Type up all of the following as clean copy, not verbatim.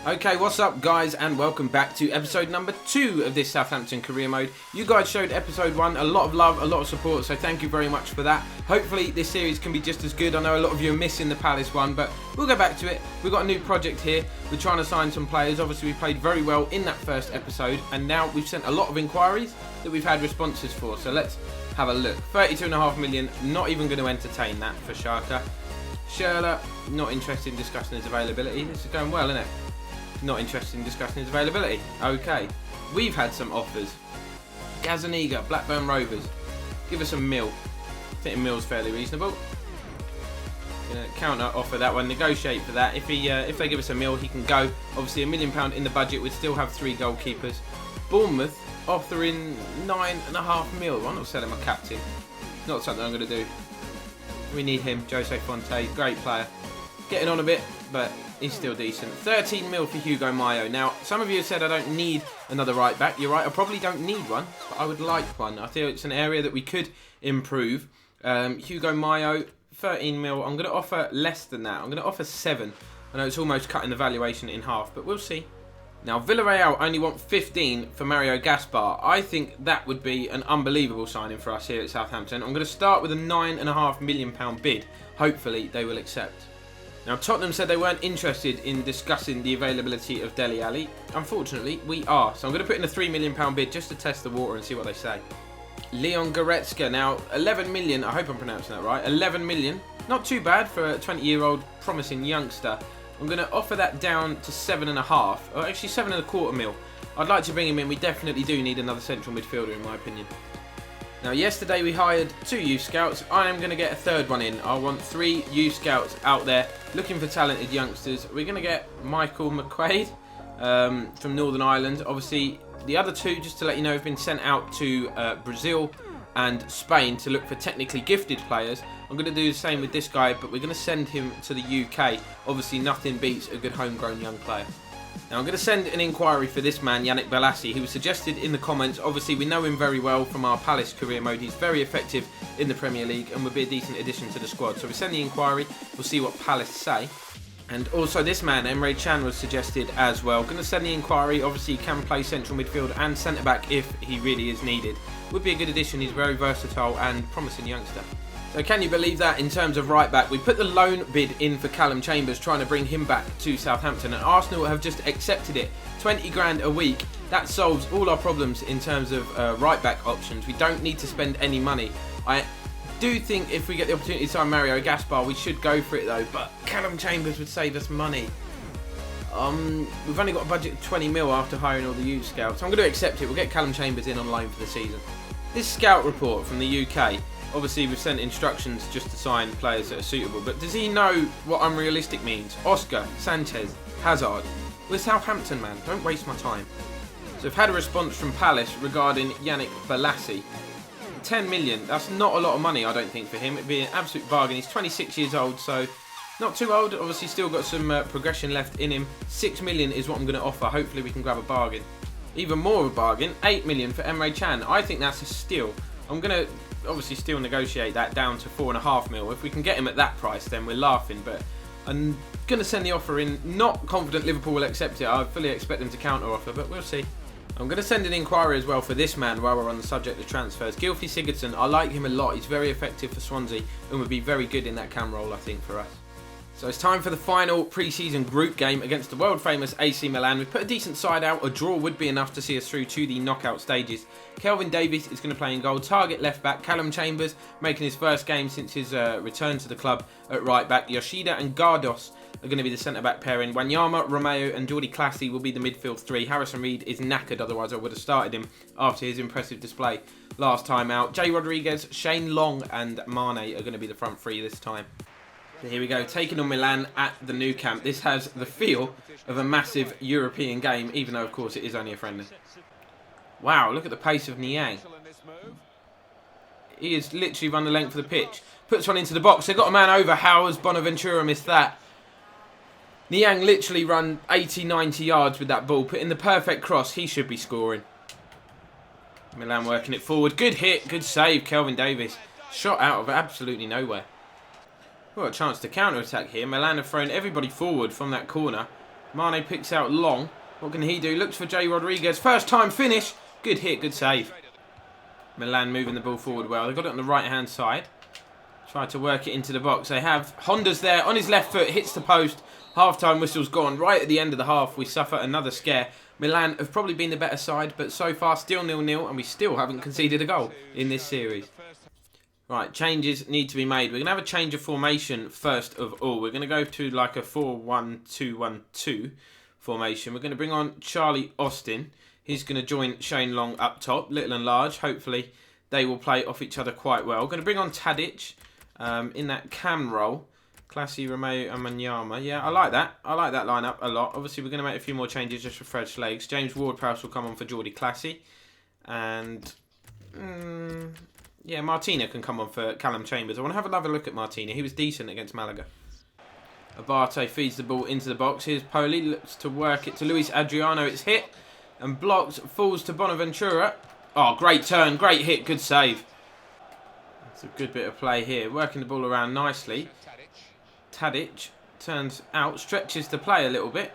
Okay, what's up guys, and welcome back to episode number 2 of this Southampton career mode. You guys showed episode 1 a lot of love, a lot of support, so thank you very much for that. Hopefully this series can be just as good. I know a lot of you are missing the Palace one, but we'll go back to it. We've got a new project here. We're trying to sign some players. Obviously we played very well in that first episode, and now we've sent a lot of inquiries that we've had responses for, so let's have a look. 32.5 million, not even going to entertain that for Xhaka. Schürrle, not interested in discussing his availability. This is going well, isn't it? Not interested in discussing his availability. Okay, we've had some offers. Gazaniga, Blackburn Rovers. Give us a mil. I think a mil's fairly reasonable. Gonna counter offer that one. Negotiate for that. If they give us a mil, he can go. Obviously, £1 million in the budget. We'd still have 3 goalkeepers. Bournemouth offering 9.5 mil. I'm not selling my captain. Not something I'm gonna do. We need him. Jose Fonte, great player. Getting on a bit, but he's still decent. 13 mil for Hugo Mayo. Now, some of you have said I don't need another right back. You're right, I probably don't need one, but I would like one. I feel it's an area that we could improve. Hugo Mayo, 13 mil. I'm going to offer less than that. I'm going to offer 7. I know it's almost cutting the valuation in half, but we'll see. Now, Villarreal only want 15 for Mario Gaspar. I think that would be an unbelievable signing for us here at Southampton. I'm going to start with a £9.5 million bid. Hopefully, they will accept. Now, Tottenham said they weren't interested in discussing the availability of Dele Alli. Unfortunately, we are. So I'm going to put in a £3 million bid just to test the water and see what they say. Leon Goretzka. Now, 11 million. I hope I'm pronouncing that right. 11 million. Not too bad for a 20-year-old promising youngster. I'm going to offer that down to 7.5. Or actually, 7.25 mil. I'd like to bring him in. We definitely do need another central midfielder, in my opinion. Now, yesterday we hired 2 youth scouts. I am going to get a 3rd one in. I want 3 youth scouts out there looking for talented youngsters. We're going to get Michael McQuaid from Northern Ireland. Obviously, the other 2, just to let you know, have been sent out to Brazil and Spain to look for technically gifted players. I'm going to do the same with this guy, but we're going to send him to the UK. Obviously, nothing beats a good homegrown young player. Now, I'm going to send an inquiry for this man, Yannick Bolasie, who was suggested in the comments. Obviously, we know him very well from our Palace career mode. He's very effective in the Premier League and would be a decent addition to the squad. So we send the inquiry. We'll see what Palace say. And also this man, Emre Can, was suggested as well. Going to send the inquiry. Obviously, he can play central midfield and centre-back if he really is needed. Would be a good addition. He's very versatile and promising youngster. So can you believe that in terms of right back? We put the loan bid in for Callum Chambers, trying to bring him back to Southampton, and Arsenal have just accepted it. 20 grand a week. That solves all our problems in terms of right back options. We don't need to spend any money. I do think if we get the opportunity to sign Mario Gaspar, we should go for it though, but Callum Chambers would save us money. We've only got a budget of 20 mil after hiring all the youth scouts. So I'm going to accept it. We'll get Callum Chambers in on loan for the season. This scout report from the UK. Obviously, we've sent instructions just to sign players that are suitable, but does he know what unrealistic means? Oscar, Sanchez, Hazard. We're Southampton, man. Don't waste my time. So I've had a response from Palace regarding Yannick Bolasie. 10 million. That's not a lot of money, I don't think, for him. It'd be an absolute bargain. He's 26 years old, so not too old. Obviously, still got some progression left in him. 6 million is what I'm going to offer. Hopefully, we can grab a bargain. Even more of a bargain, 8 million for Emre Can. I think that's a steal. I'm going to obviously still negotiate that down to 4.5 mil. If we can get him at that price, then we're laughing. But I'm going to send the offer in. Not confident Liverpool will accept it. I fully expect them to counter offer, but we'll see. I'm going to send an inquiry as well for this man while we're on the subject of transfers. Gylfi Sigurdsson, I like him a lot. He's very effective for Swansea and would be very good in that cam role, I think, for us. So it's time for the final pre-season group game against the world-famous AC Milan. We've put a decent side out. A draw would be enough to see us through to the knockout stages. Kelvin Davies is going to play in goal. Target left-back. Callum Chambers making his first game since his return to the club at right-back. Yoshida and Gardos are going to be the centre-back pairing. Wanyama, Romeo and Jordi Clasie will be the midfield 3. Harrison Reed is knackered, otherwise I would have started him after his impressive display last time out. Jay Rodriguez, Shane Long and Mane are going to be the front 3 this time. So here we go, taking on Milan at the Nou Camp. This has the feel of a massive European game, even though, of course, it is only a friendly. Wow, look at the pace of Niang. He has literally run the length of the pitch. Puts one into the box. They've got a man over. How has Bonaventura missed that? Niang literally run 80, 90 yards with that ball. Put in the perfect cross. He should be scoring. Milan working it forward. Good hit. Good save, Kelvin Davies. Shot out of absolutely nowhere. Well, a chance to counter-attack here. Milan have thrown everybody forward from that corner. Mane picks out long. What can he do? Looks for Jay Rodriguez. First time finish. Good hit, good save. Milan moving the ball forward well. They've got it on the right-hand side. Try to work it into the box. They have Honda's there on his left foot. Hits the post. Half-time whistle's gone. Right at the end of the half, we suffer another scare. Milan have probably been the better side, but so far still 0-0, and we still haven't conceded a goal in this series. Right, changes need to be made. We're going to have a change of formation first of all. We're going to go to like a 4-1-2-1-2 formation. We're going to bring on Charlie Austin. He's going to join Shane Long up top, little and large. Hopefully they will play off each other quite well. We're going to bring on Tadic in that cam role. Classy, Romeo and Manyama. Yeah, I like that. I like that lineup a lot. Obviously, we're going to make a few more changes just for fresh legs. James Ward-Prowse will come on for Geordie Classy. And, yeah, Martina can come on for Callum Chambers. I want to have another look at Martina. He was decent against Malaga. Abate feeds the ball into the box. Here's Poli. Looks to work it to Luis Adriano. It's hit and blocked. Falls to Bonaventura. Oh, great turn. Great hit. Good save. It's a good bit of play here. Working the ball around nicely. Tadic turns out, stretches the play a little bit.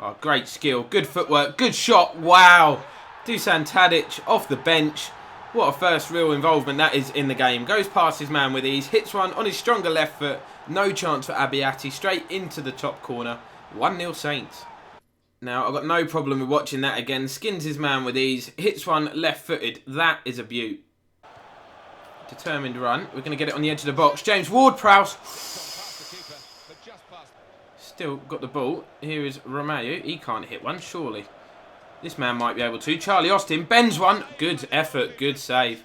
Oh, great skill, good footwork, good shot. Wow, Dusan Tadic off the bench. What a first real involvement that is in the game. Goes past his man with ease, hits one on his stronger left foot. No chance for Abiati, straight into the top corner. 1-0 Saints. Now, I've got no problem with watching that again. Skins his man with ease, hits one left-footed. That is a beaut. Determined run. We're going to get it on the edge of the box. James Ward-Prowse. Still got the ball. Here is Romeo. He can't hit one, surely. This man might be able to. Charlie Austin bends one. Good effort. Good save.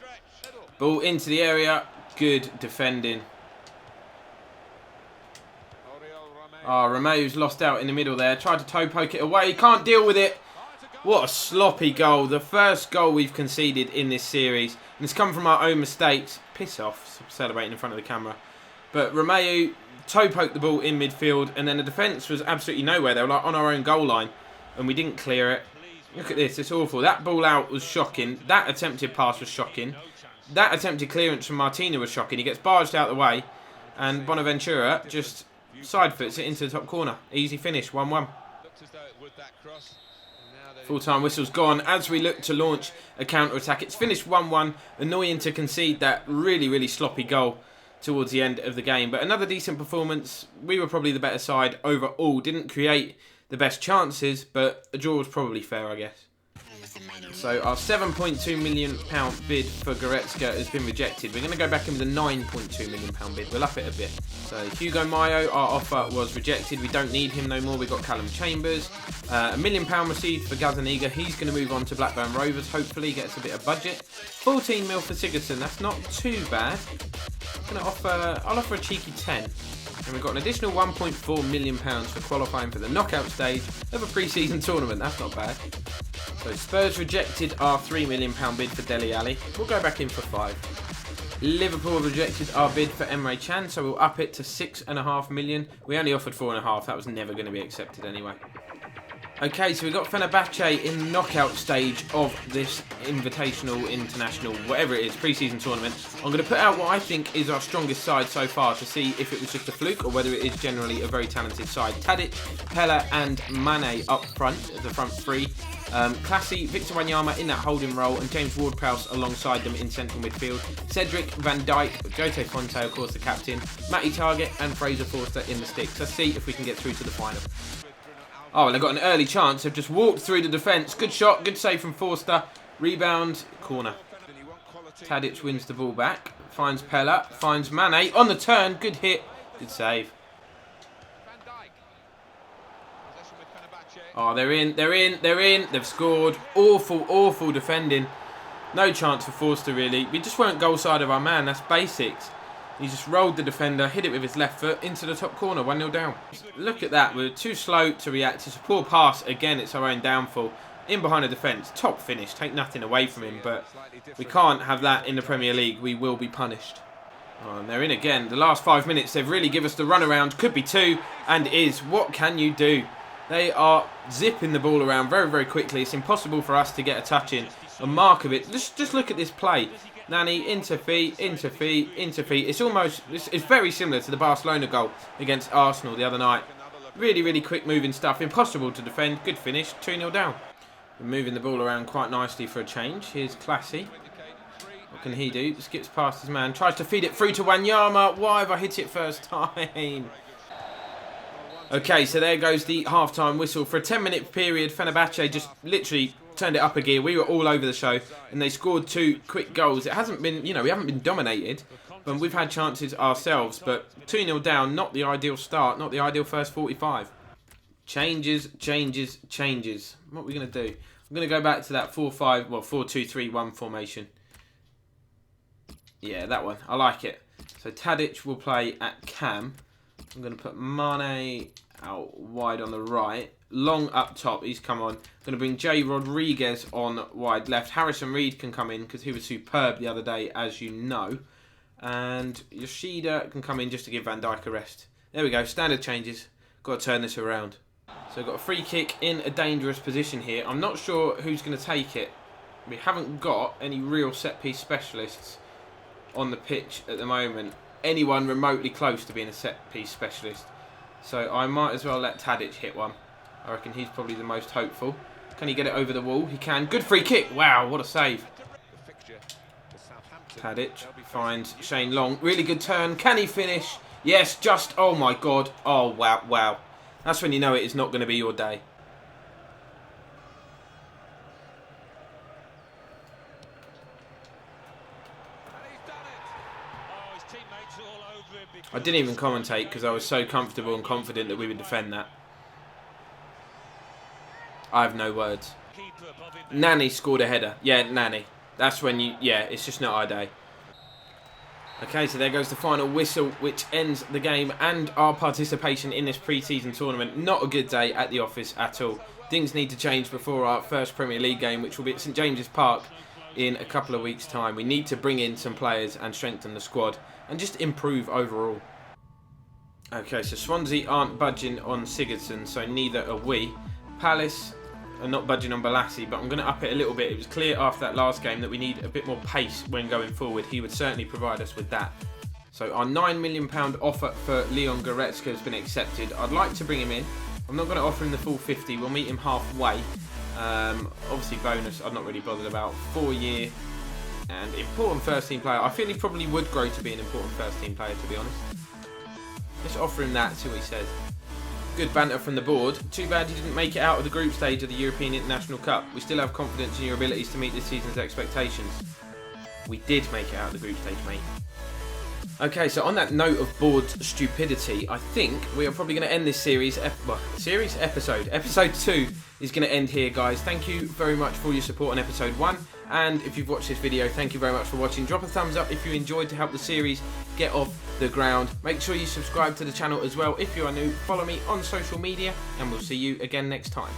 Ball into the area. Good defending. Oh, Romeo's lost out in the middle there. Tried to toe poke it away. Can't deal with it. What a sloppy goal. The first goal we've conceded in this series. And it's come from our own mistakes. Piss off. Celebrating in front of the camera. But Romeo toe poked the ball in midfield, and then the defence was absolutely nowhere. They were like on our own goal line, and we didn't clear it. Look at this, it's awful. That ball out was shocking. That attempted pass was shocking. That attempted clearance from Martina was shocking. He gets barged out the way, and Bonaventura just side foots it into the top corner. Easy finish, 1-1. Full-time whistle's gone as we look to launch a counter-attack. It's finished 1-1. Annoying to concede that really, really sloppy goal towards the end of the game, but another decent performance. We were probably the better side overall. Didn't create the best chances, but a draw was probably fair, I guess. So our £7.2 million bid for Goretzka has been rejected. We're going to go back in with a £9.2 million bid. We'll up it a bit. So Hugo Mayo, our offer was rejected. We don't need him no more. We've got Callum Chambers. £1 million received for Gazaniga. He's going to move on to Blackburn Rovers. Hopefully gets a bit of budget. 14 mil for Sigurdsson. That's not too bad. I'll offer a cheeky 10. And we've got an additional £1.4 million for qualifying for the knockout stage of a pre-season tournament. That's not bad. So Spurs rejected our £3 million bid for Dele Alli. We'll go back in for 5. Liverpool rejected our bid for Emre Can, so we'll up it to £6.5 million. We only offered 4.5. That was never going to be accepted anyway. Okay, so we've got Fenerbahce in the knockout stage of this invitational, international, whatever it is, pre-season tournament. I'm going to put out what I think is our strongest side so far to see if it was just a fluke or whether it is generally a very talented side. Tadic, Pella and Mane up front, the front three. Classy, Victor Wanyama in that holding role, and James Ward-Prowse alongside them in central midfield. Cedric, Van Dijk, Jose Fonte, of course, the captain, Matty Target and Fraser Forster in the sticks. Let's see if we can get through to the final. Oh, and they've got an early chance. They've just walked through the defence. Good shot, good save from Forster. Rebound, corner. Tadic wins the ball back. Finds Pella, finds Mane. On the turn, good hit, good save. Oh, they're in. They've scored. Awful, awful defending. No chance for Forster, really. We just weren't goal side of our man. That's basics. He just rolled the defender, hit it with his left foot into the top corner, 1-0 down. Look at that, we're too slow to react. It's a poor pass, again it's our own downfall. In behind the defence, top finish, take nothing away from him, but we can't have that in the Premier League, we will be punished. Oh, and they're in again, the last 5 minutes they've really given us the runaround, could be 2, and is. What can you do? They are zipping the ball around very, very quickly. It's impossible for us to get a touch in. A mark of it, just look at this play. Nani, into feet, into feet, into feet. It's very similar to the Barcelona goal against Arsenal the other night. Really, really quick moving stuff. Impossible to defend. Good finish. 2-0 down. We're moving the ball around quite nicely for a change. Here's Classy. What can he do? Skips past his man. Tries to feed it through to Wanyama. Why have I hit it first time? Okay, so there goes the half-time whistle. For a 10-minute period, Fenerbahce just literally turned it up a gear. We were all over the show, and they scored 2 quick goals. It hasn't been, we haven't been dominated, but we've had chances ourselves. But 2-0 down, not the ideal start, not the ideal first 45. Changes. What are we going to do? I'm going to go back to that 4-2-3-1 formation. Yeah, that one. I like it. So Tadic will play at cam. I'm going to put Mane out wide on the right. Long up top. He's come on. I'm going to bring Jay Rodriguez on wide left. Harrison Reed can come in because he was superb the other day, as you know. And Yoshida can come in just to give Van Dijk a rest. There we go. Standard changes. Got to turn this around. So I've got a free kick in a dangerous position here. I'm not sure who's going to take it. We haven't got any real set-piece specialists on the pitch at the moment. Anyone remotely close to being a set-piece specialist. So I might as well let Tadic hit one. I reckon he's probably the most hopeful. Can he get it over the wall? He can. Good free kick. Wow, what a save. Tadic finds Shane Long. Really good turn. Can he finish? Yes, just... Oh, my God. Oh, wow. That's when you know it is not going to be your day. I didn't even commentate because I was so comfortable and confident that we would defend that. I have no words. Nani scored a header. Yeah, Nani. That's when you... Yeah, it's just not our day. Okay, so there goes the final whistle, which ends the game and our participation in this pre-season tournament. Not a good day at the office at all. Things need to change before our first Premier League game, which will be at St James's Park in a couple of weeks' time. We need to bring in some players and strengthen the squad and just improve overall. Okay, so Swansea aren't budging on Sigurdsson, so neither are we. Palace are not budging on Balassi, but I'm going to up it a little bit. It was clear after that last game that we need a bit more pace when going forward. He would certainly provide us with that. So our £9 million offer for Leon Goretzka has been accepted. I'd like to bring him in. I'm not going to offer him the full 50. We'll meet him halfway. Obviously bonus I'm not really bothered about. 4-year and important first team player. I feel he probably would grow to be an important first team player, to be honest. Let's offer him that, see what he says. Good banter from the board. Too bad you didn't make it out of the group stage of the European International Cup. We still have confidence in your abilities to meet this season's expectations. We did make it out of the group stage, mate. Okay, so on that note of board stupidity, I think we are probably going to end this episode. Episode 2 is going to end here, guys. Thank you very much for your support on episode 1. And if you've watched this video, thank you very much for watching. Drop a thumbs up if you enjoyed to help the series get off the ground. Make sure you subscribe to the channel as well if you are new. Follow me on social media, and we'll see you again next time.